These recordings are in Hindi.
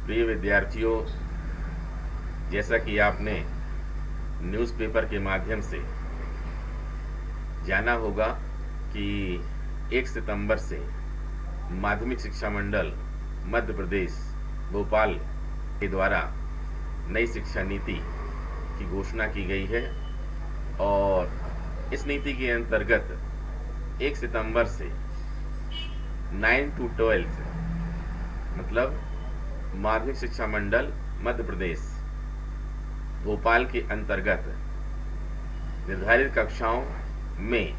प्रिय विद्यार्थियों, जैसा कि आपने न्यूज़पेपर के माध्यम से जाना होगा कि 1 सितंबर से माध्यमिक शिक्षा मंडल मध्य प्रदेश भोपाल के द्वारा नई शिक्षा नीति की घोषणा की गई है और इस नीति के अंतर्गत 1 सितंबर से 9 to 12 मतलब माध्यमिक शिक्षा मंडल मध्य प्रदेश भोपाल के अंतर्गत निर्धारित कक्षाओं में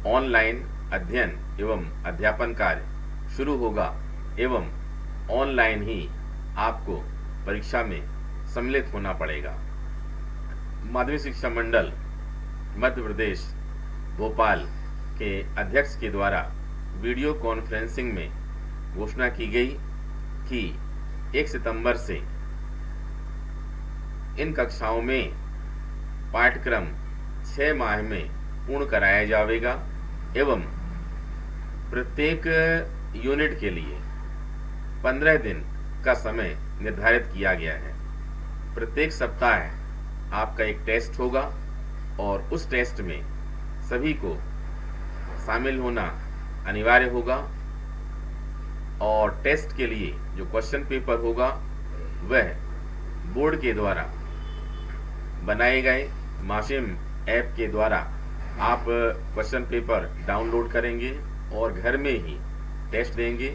ऑनलाइन अध्ययन एवं अध्यापन कार्य शुरू होगा एवं ऑनलाइन ही आपको परीक्षा में सम्मिलित होना पड़ेगा। माध्यमिक शिक्षा मंडल मध्य प्रदेश भोपाल के अध्यक्ष के द्वारा वीडियो कॉन्फ्रेंसिंग में घोषणा की गई कि 1 सितंबर से इन कक्षाओं में पाठ्यक्रम 6 माह में पूर्ण कराया जाएगा एवं प्रत्येक यूनिट के लिए 15 दिन का समय निर्धारित किया गया है। प्रत्येक सप्ताह आपका एक टेस्ट होगा और उस टेस्ट में सभी को शामिल होना अनिवार्य होगा और टेस्ट के लिए जो क्वेश्चन पेपर होगा वह बोर्ड के द्वारा बनाए गए माशिम ऐप के द्वारा आप क्वेश्चन पेपर डाउनलोड करेंगे और घर में ही टेस्ट देंगे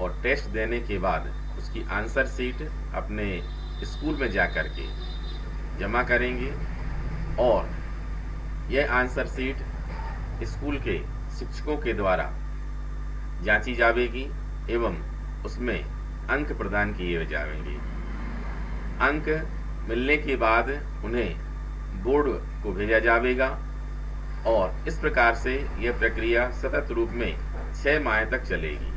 और टेस्ट देने के बाद उसकी आंसर शीट अपने स्कूल में जा कर के जमा करेंगे और यह आंसर शीट स्कूल के शिक्षकों के द्वारा जांची जाएगी एवं उसमें अंक प्रदान किए जाएंगे। अंक मिलने के बाद उन्हें बोर्ड को भेजा जाएगा और इस प्रकार से यह प्रक्रिया सतत रूप में 6 माह तक चलेगी।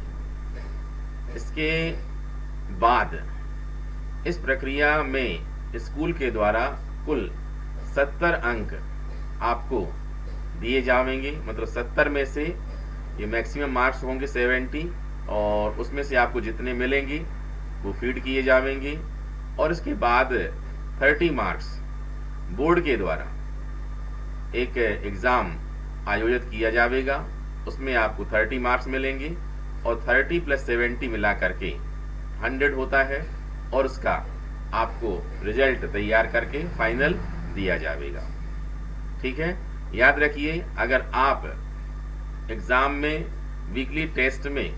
इसके बाद इस प्रक्रिया में स्कूल के द्वारा कुल 70 अंक आपको दिए जाएंगे, मतलब 70 में से ये मैक्सिमम मार्क्स होंगे 70 और उसमें से आपको जितने मिलेंगे वो फीड किए जाएंगे और इसके बाद 30 मार्क्स बोर्ड के द्वारा एक एग्ज़ाम आयोजित किया जाएगा। उसमें आपको 30 मार्क्स मिलेंगे और 30 + 70 मिला करके 100 होता है और उसका आपको रिजल्ट तैयार करके फाइनल दिया जाएगा। ठीक है, याद रखिए, अगर आप एग्ज़ाम में वीकली टेस्ट में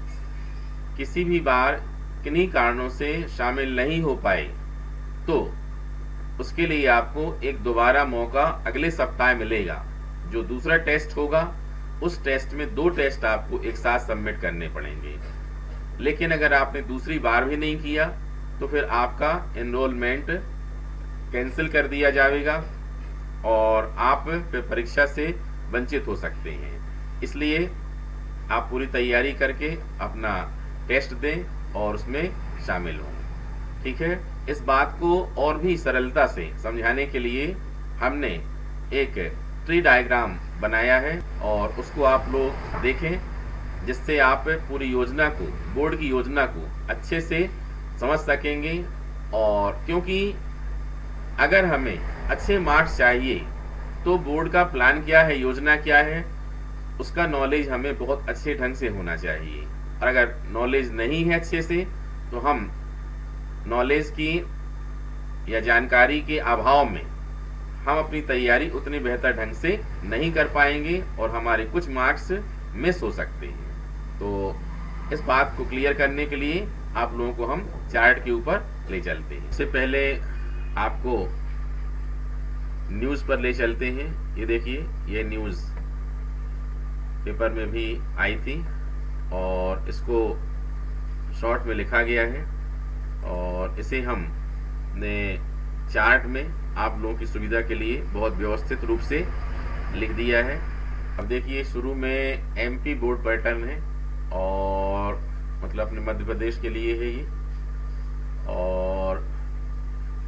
किसी भी बार किन्हीं कारणों से शामिल नहीं हो पाए तो उसके लिए आपको एक दोबारा मौका अगले सप्ताह मिलेगा। जो दूसरा टेस्ट होगा उस टेस्ट में 2 टेस्ट आपको एक साथ सबमिट करने पड़ेंगे। लेकिन अगर आपने दूसरी बार भी नहीं किया तो फिर आपका एनरोलमेंट कैंसिल कर दिया जाएगा और आप फिर परीक्षा से वंचित हो सकते हैं। इसलिए आप पूरी तैयारी करके अपना टेस्ट दें और उसमें शामिल हों। ठीक है, इस बात को और भी सरलता से समझाने के लिए हमने एक ट्री डायग्राम बनाया है और उसको आप लोग देखें, जिससे आप पूरी योजना को, बोर्ड की योजना को अच्छे से समझ सकेंगे। और क्योंकि अगर हमें अच्छे मार्क्स चाहिए तो बोर्ड का प्लान क्या है, योजना क्या है, उसका नॉलेज हमें बहुत अच्छे ढंग से होना चाहिए। और अगर नॉलेज नहीं है अच्छे से तो हम नॉलेज की या जानकारी के अभाव में हम अपनी तैयारी उतनी बेहतर ढंग से नहीं कर पाएंगे और हमारे कुछ मार्क्स मिस हो सकते हैं। तो इस बात को क्लियर करने के लिए आप लोगों को हम चार्ट के ऊपर ले चलते हैं। इससे पहले आपको न्यूज़ पर ले चलते हैं। ये देखिए, ये न्यूज़ पेपर में भी आई थी और इसको शॉर्ट में लिखा गया है और इसे हमने चार्ट में आप लोगों की सुविधा के लिए बहुत व्यवस्थित रूप से लिख दिया है। अब देखिए, शुरू में एमपी बोर्ड पैटर्न है और मतलब अपने मध्य प्रदेश के लिए है ये, और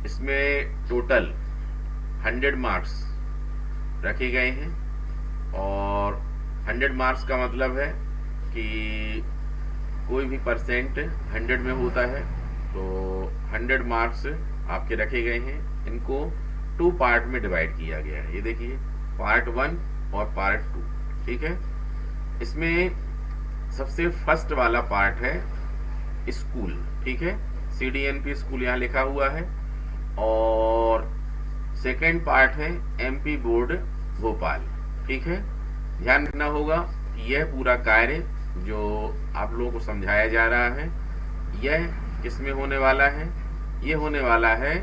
इसमें टोटल 100 मार्क्स रखे गए हैं और 100 मार्क्स का मतलब है कि कोई भी परसेंट 100 में होता है तो 100 मार्क्स आपके रखे गए हैं, इनको 2 पार्ट में डिवाइड किया गया है। ये देखिए पार्ट 1 और पार्ट 2, ठीक है। इसमें सबसे फर्स्ट वाला पार्ट है स्कूल, ठीक है, CDNP स्कूल यहाँ लिखा हुआ है, और सेकेंड पार्ट है MP बोर्ड भोपाल, ठीक है। ध्यान रखना होगा कि यह पूरा कार्य जो आप लोगों को समझाया जा रहा है यह किसमें होने वाला है, ये होने वाला है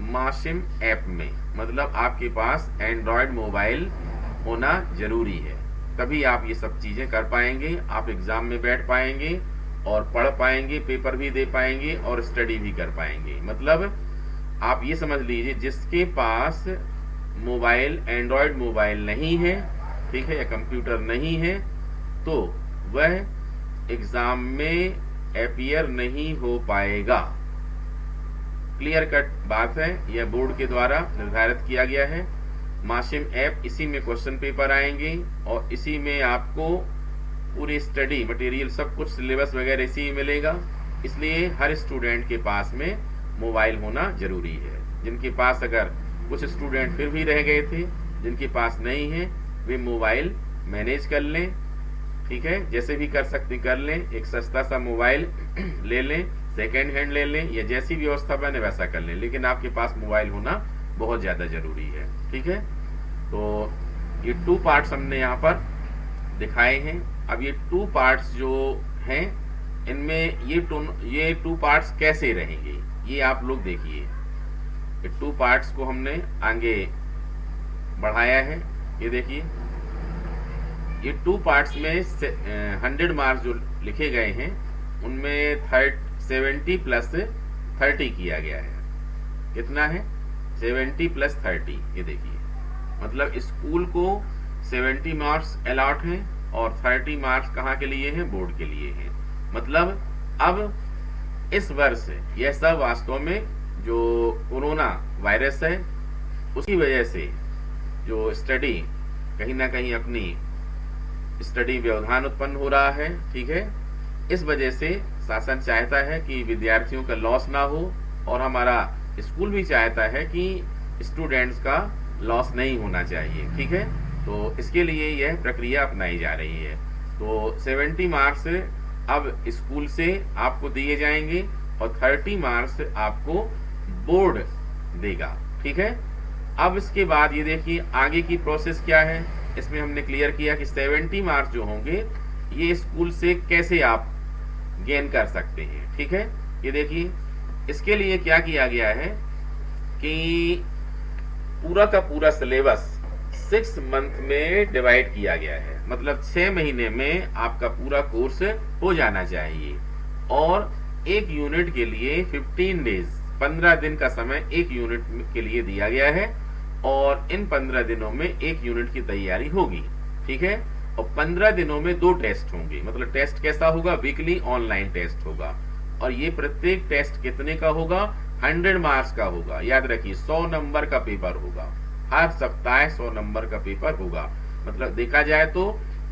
माशिम ऐप में। मतलब आपके पास एंड्रॉयड मोबाइल होना जरूरी है, तभी आप ये सब चीजें कर पाएंगे, आप एग्जाम में बैठ पाएंगे और पढ़ पाएंगे, पेपर भी दे पाएंगे और स्टडी भी कर पाएंगे। मतलब आप ये समझ लीजिए जिसके पास मोबाइल, एंड्रॉयड मोबाइल नहीं है, ठीक है, या कंप्यूटर नहीं है, तो वह एग्जाम में अपीयर नहीं हो पाएगा। क्लियर कट बात है, यह बोर्ड के द्वारा निर्धारित किया गया है। माशिम ऐप, इसी में क्वेश्चन पेपर आएंगे और इसी में आपको पूरी स्टडी मटेरियल, सब कुछ सिलेबस वगैरह इसी में मिलेगा। इसलिए हर स्टूडेंट के पास में मोबाइल होना जरूरी है। जिनके पास, अगर कुछ स्टूडेंट फिर भी रह गए थे जिनके पास नहीं है, वे मोबाइल मैनेज कर लें, ठीक है, जैसे भी कर सकते कर लें, एक सस्ता सा मोबाइल ले लें, सेकेंड हैंड ले लें, या जैसी व्यवस्था बने वैसा कर लें, लेकिन आपके पास मोबाइल होना बहुत ज्यादा जरूरी है, ठीक है। तो ये 2 पार्ट्स हमने यहाँ पर दिखाए हैं। अब ये 2 पार्ट्स जो हैं, इनमें ये 2 पार्ट्स कैसे रहेंगे ये आप लोग देखिए। ये 2 पार्ट्स को हमने आगे बढ़ाया है, ये देखिए। ये 2 पार्ट्स में 100 मार्क्स जो लिखे गए हैं उनमें 70 प्लस 30 किया गया है। कितना है? 70 प्लस 30, ये देखिए। मतलब स्कूल को 70 मार्क्स अलॉट हैं और 30 मार्क्स कहाँ के लिए हैं? बोर्ड के लिए हैं। मतलब अब इस वर्ष यह सब वास्तव में जो कोरोना वायरस है उसकी वजह से जो स्टडी कहीं ना कहीं अपनी स्टडी व्यवधान उत्पन्न हो रहा है, ठीक है। इस वजह से शासन चाहता है कि विद्यार्थियों का लॉस ना हो और हमारा स्कूल भी चाहता है कि स्टूडेंट्स का लॉस नहीं होना चाहिए, ठीक है। तो इसके लिए यह प्रक्रिया अपनाई जा रही है। तो 70 मार्क्स अब स्कूल से आपको दिए जाएंगे और 30 मार्क्स आपको बोर्ड देगा, ठीक है। अब इसके बाद ये देखिए आगे की प्रोसेस क्या है। इसमें हमने क्लियर किया कि 70 मार्क्स जो होंगे ये स्कूल से कैसे आप गेन कर सकते हैं, ठीक है। ये देखिए इसके लिए क्या किया गया है कि पूरा का पूरा सिलेबस 6 मंथ में डिवाइड किया गया है। मतलब 6 महीने में आपका पूरा कोर्स हो जाना चाहिए और एक यूनिट के लिए 15 डेज, 15 दिन का समय एक यूनिट के लिए दिया गया है और इन 15 दिनों में एक यूनिट की तैयारी होगी, ठीक है। और 15 दिनों में 2 टेस्ट होंगे। मतलब टेस्ट कैसा होगा? वीकली ऑनलाइन टेस्ट होगा और ये प्रत्येक टेस्ट कितने का होगा? 100 मार्क्स का होगा। याद रखिए 100 नंबर का पेपर होगा। हर सप्ताह 100 नंबर का पेपर होगा। मतलब देखा जाए तो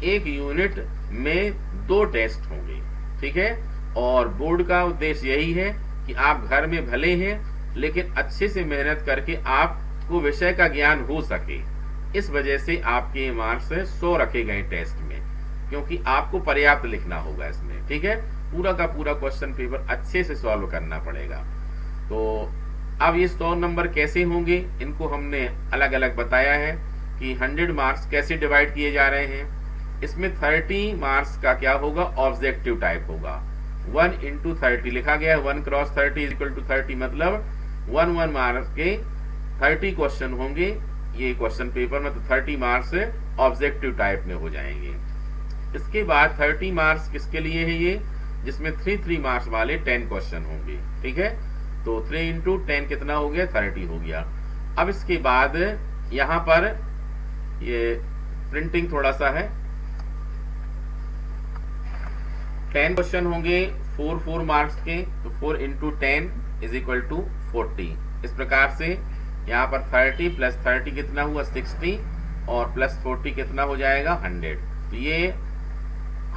एक यूनिट में 2 टेस्ट होंगे, ठीक है। और बोर्ड का उद्देश्य यही है कि आप घर में भले हैं लेकिन अच्छे से मेहनत करके आपको विषय का ज्ञान हो सके। इस वजह से आपके मार्क्स 100 रखे गए टेस्ट में, क्योंकि आपको पर्याप्त लिखना होगा इसमें, ठीक है। पूरा का पूरा क्वेश्चन पेपर अच्छे से सॉल्व करना पड़ेगा। तो अब ये 100 नंबर कैसे होंगे इनको हमने अलग अलग बताया है कि 100 मार्क्स कैसे डिवाइड किए जा रहे हैं। इसमें 30 मार्क्स का क्या होगा? ऑब्जेक्टिव टाइप होगा। 1 into 30 लिखा गया है। 1 क्रॉस 30 इज इक्वल टू 30, मतलब 1 मार्क्स के 30 क्वेश्चन होंगे ये क्वेश्चन पेपर में। तो 30 मार्क्स ऑब्जेक्टिव टाइप में हो जाएंगे। इसके बाद 30 मार्क्स किसके लिए है? ये जिसमें 3 मार्क्स वाले 10 क्वेश्चन होंगे, ठीक है। तो 3 into 10 कितना हो गया? 30 हो गया। अब इसके बाद यहाँ पर ये प्रिंटिंग थोड़ा सा है। 10 क्वेश्चन होंगे 4 मार्क्स के, तो 4 into 10 इज इक्वल टू 40। इस प्रकार से यहाँ पर 30 प्लस 30 कितना हुआ? 60 और प्लस 40 कितना हो जाएगा? 100। तो ये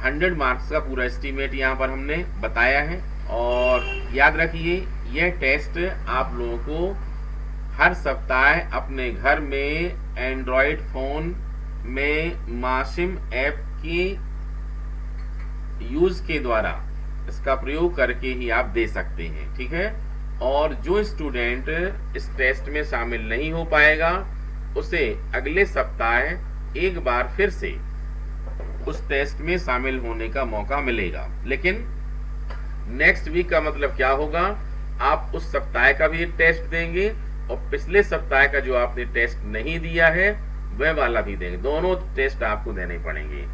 100 मार्क्स का पूरा एस्टीमेट यहाँ पर हमने बताया है। और याद रखिए यह टेस्ट आप लोगों को हर सप्ताह अपने घर में एंड्रॉयड फोन में माशिम ऐप की यूज के द्वारा इसका प्रयोग करके ही आप दे सकते हैं, ठीक है। और जो स्टूडेंट इस टेस्ट में शामिल नहीं हो पाएगा उसे अगले सप्ताह एक बार फिर से उस टेस्ट में शामिल होने का मौका मिलेगा। लेकिन नेक्स्ट वीक का मतलब क्या होगा, आप उस सप्ताह का भी एक टेस्ट देंगे और पिछले सप्ताह का जो आपने टेस्ट नहीं दिया है वह वाला भी देंगे, दोनों टेस्ट आपको देने पड़ेंगे।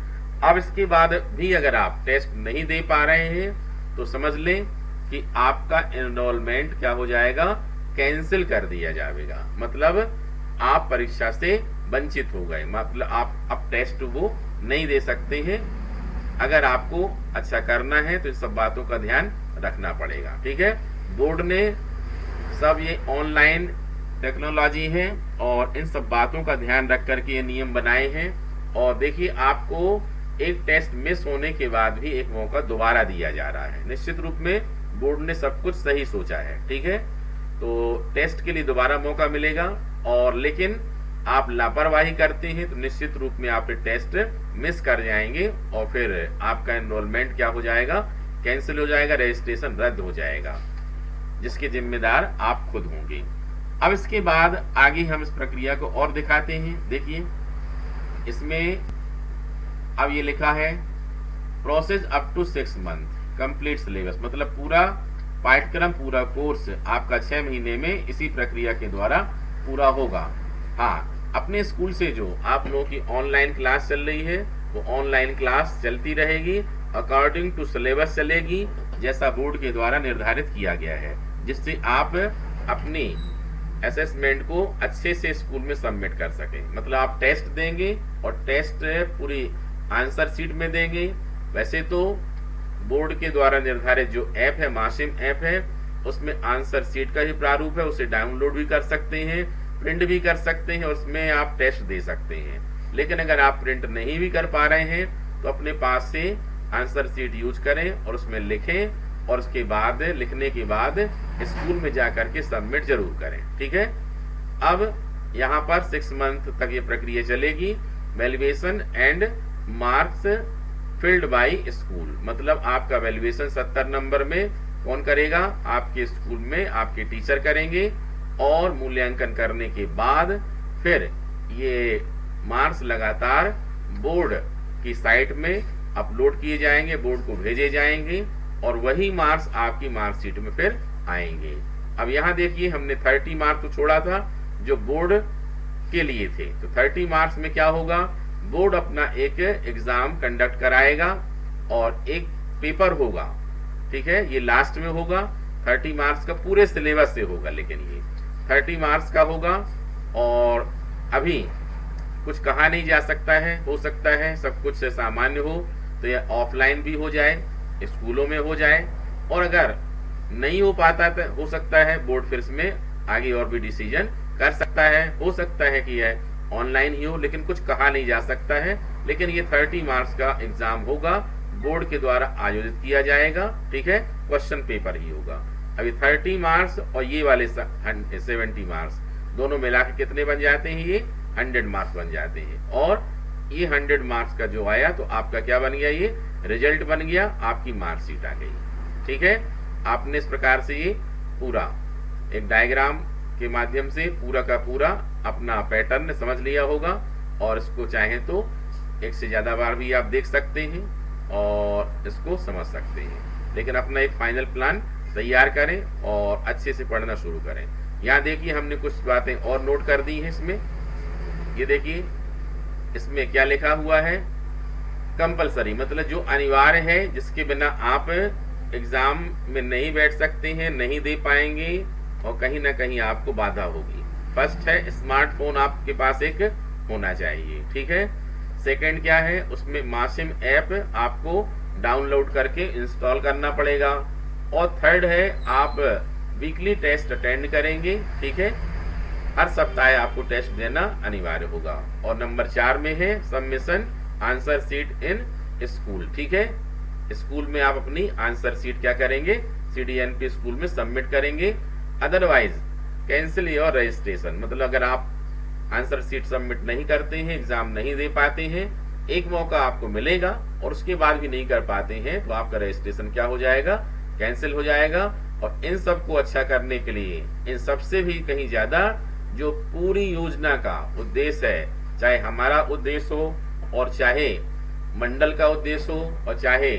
अब इसके बाद भी अगर आप टेस्ट नहीं दे पा रहे हैं तो समझ लें कि आपका एनरोलमेंट क्या हो जाएगा, कैंसिल कर दिया जाएगा, मतलब आप परीक्षा से वंचित हो गए, मतलब आप अब टेस्ट वो नहीं दे सकते हैं। अगर आपको अच्छा करना है तो इन सब बातों का ध्यान रखना पड़ेगा, ठीक है। बोर्ड ने सब ये ऑनलाइन टेक्नोलॉजी है और इन सब बातों का ध्यान रख करके ये नियम बनाए हैं। और देखिए आपको एक टेस्ट मिस होने के बाद भी एक मौका दोबारा दिया जा रहा है। निश्चित रूप में बोर्ड ने सब कुछ सही सोचा है, ठीक है। तो टेस्ट के लिए दोबारा मौका मिलेगा और लेकिन आप लापरवाही करते हैं तो निश्चित रूप में आप टेस्ट मिस कर जाएंगे और फिर आपका एनरोलमेंट क्या हो जाएगा, कैंसिल हो जाएगा, रजिस्ट्रेशन रद्द हो जाएगा, जिसके जिम्मेदार आप खुद होंगे। अब इसके बाद आगे हम इस प्रक्रिया को और दिखाते हैं। देखिए इसमें अब ये लिखा है process up to 6 month complete syllabus, मतलब पूरा पाठ्यक्रम पूरा कोर्स आपका 6 महीने में इसी प्रक्रिया के द्वारा पूरा होगा। हाँ, अपने स्कूल से जो आप लोगों की ऑनलाइन क्लास चल रही है वो ऑनलाइन क्लास चलती रहेगी, अकॉर्डिंग टू सिलेबस चलेगी जैसा बोर्ड के द्वारा निर्धारित किया गया है, जिससे आप अपनी असेसमेंट को अच्छे से स्कूल में सबमिट कर सकें। मतलब आप टेस्ट देंगे और टेस्ट पूरी आंसर शीट में देंगे। वैसे तो बोर्ड के द्वारा निर्धारित जो ऐप है, माशिम ऐप है, उसमें आंसर शीट का ही प्रारूप है, उसे डाउनलोड भी कर सकते हैं, प्रिंट भी कर सकते हैं और उसमें आप टेस्ट दे सकते हैं। लेकिन अगर आप प्रिंट नहीं भी कर पा रहे हैं तो अपने पास से आंसर शीट यूज करें और उसमें लिखें और उसके बाद लिखने के बाद स्कूल में जाकर के सबमिट जरूर करें, ठीक है। अब यहाँ पर 6 मंथ तक ये प्रक्रिया चलेगी। Valuation and marks filled by school, मतलब आपका वैल्यूएशन 70 नंबर में कौन करेगा, आपके स्कूल में आपके टीचर करेंगे और मूल्यांकन करने के बाद फिर ये मार्क्स लगातार बोर्ड की साइट में अपलोड किए जाएंगे, बोर्ड को भेजे जाएंगे और वही मार्क्स आपकी मार्कशीट में फिर आएंगे। अब यहाँ देखिए हमने 30 मार्क्स तो छोड़ा था जो बोर्ड के लिए थे, तो 30 मार्क्स में क्या होगा, बोर्ड अपना एक एग्जाम कंडक्ट कराएगा और एक पेपर होगा, ठीक है। ये लास्ट में होगा, 30 मार्क्स का पूरे सिलेबस से होगा, लेकिन ये 30 मार्क्स का होगा और अभी कुछ कहा नहीं जा सकता है, हो सकता है सब कुछ सामान्य हो तो यह ऑफलाइन भी हो जाए, स्कूलों में हो जाए, और अगर नहीं हो पाता तो हो सकता है बोर्ड फिर इसमें आगे और भी डिसीजन कर सकता है, हो सकता है कि यह ऑनलाइन ही हो, लेकिन कुछ कहा नहीं जा सकता है। लेकिन ये 30 मार्क्स का एग्जाम होगा, बोर्ड के द्वारा आयोजित किया जाएगा, ठीक है, क्वेश्चन पेपर ही होगा। अभी 30 मार्क्स और ये वाले 70 मार्क्स दोनों मिला के कितने बन जाते हैं, ये 100 मार्क्स बन जाते हैं। और ये 100 मार्क्स का जो आया तो आपका क्या बन गया, ये रिजल्ट बन गया, आपकी मार्कशीट आ गई, ठीक है। आपने इस प्रकार से ये पूरा एक डायग्राम के माध्यम से पूरा का पूरा अपना पैटर्न समझ लिया होगा और इसको चाहे तो एक से ज्यादा बार भी आप देख सकते हैं और इसको समझ सकते हैं, लेकिन अपना एक फाइनल प्लान तैयार करें और अच्छे से पढ़ना शुरू करें। यहाँ देखिए हमने कुछ बातें और नोट कर दी हैं इसमें। ये देखिए इसमें क्या लिखा हुआ है, कंपलसरी, मतलब जो अनिवार्य है, जिसके बिना आप एग्जाम में नहीं बैठ सकते हैं, नहीं दे पाएंगे और कहीं ना कहीं आपको बाधा होगी। फर्स्ट है स्मार्टफोन आपके पास एक होना चाहिए, ठीक है। सेकंड क्या है, उसमें माशिम ऐप आपको डाउनलोड करके इंस्टॉल करना पड़ेगा। और थर्ड है आप वीकली टेस्ट अटेंड करेंगे, ठीक है, हर सप्ताह आपको टेस्ट देना अनिवार्य होगा। और नंबर 4 में है submission answer sheet in school, ठीक है, स्कूल में आप अपनी आंसर शीट क्या करेंगे, CDNP स्कूल में सबमिट करेंगे। अदरवाइज कैंसिल योर रजिस्ट्रेशन, मतलब अगर आप आंसर शीट सबमिट नहीं करते हैं, एग्जाम नहीं दे पाते हैं, एक मौका आपको मिलेगा और उसके बाद भी नहीं कर पाते हैं, तो आपका रजिस्ट्रेशन क्या हो जाएगा, कैंसिल हो जाएगा। और इन सबको अच्छा करने के लिए, इन सबसे भी कहीं ज्यादा जो पूरी योजना का उद्देश्य है, चाहे हमारा उद्देश्य हो और चाहे मंडल का उद्देश्य हो और चाहे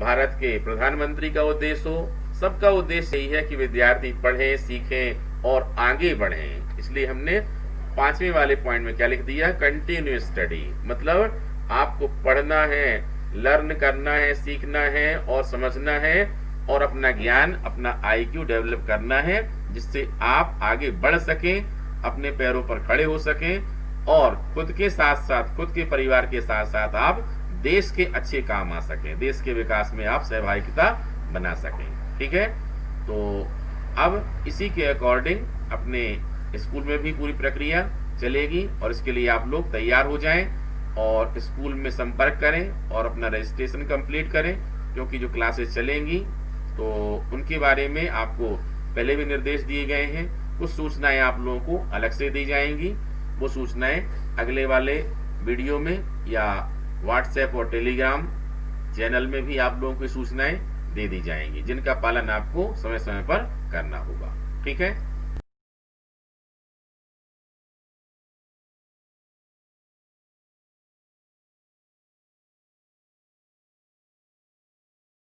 भारत के प्रधानमंत्री का उद्देश्य हो, सबका उद्देश्य यही है कि विद्यार्थी पढ़ें, सीखें और आगे बढ़ें। इसलिए हमने 5वें वाले पॉइंट में क्या लिख दिया, कंटिन्यूस स्टडी, मतलब आपको पढ़ना है, लर्न करना है, सीखना है और समझना है और अपना ज्ञान, अपना IQ डेवलप करना है, जिससे आप आगे बढ़ सकें, अपने पैरों पर खड़े हो सकें और खुद के साथ साथ, खुद के परिवार के साथ साथ आप देश के अच्छे काम आ सकें, देश के विकास में आप सहभागिता बना सकें। ठीक है, तो अब इसी के अकॉर्डिंग अपने स्कूल में भी पूरी प्रक्रिया चलेगी और इसके लिए आप लोग तैयार हो जाएं और स्कूल में संपर्क करें और अपना रजिस्ट्रेशन कंप्लीट करें, क्योंकि जो क्लासेस चलेंगी तो उनके बारे में आपको पहले भी निर्देश दिए गए हैं। कुछ सूचनाएं आप लोगों को अलग से दी जाएंगी, वो सूचनाएं अगले वाले वीडियो में या व्हाट्सएप और टेलीग्राम चैनल में भी आप लोगों की सूचनाएं दे दी जाएंगी, जिनका पालन आपको समय समय पर करना होगा। ठीक है।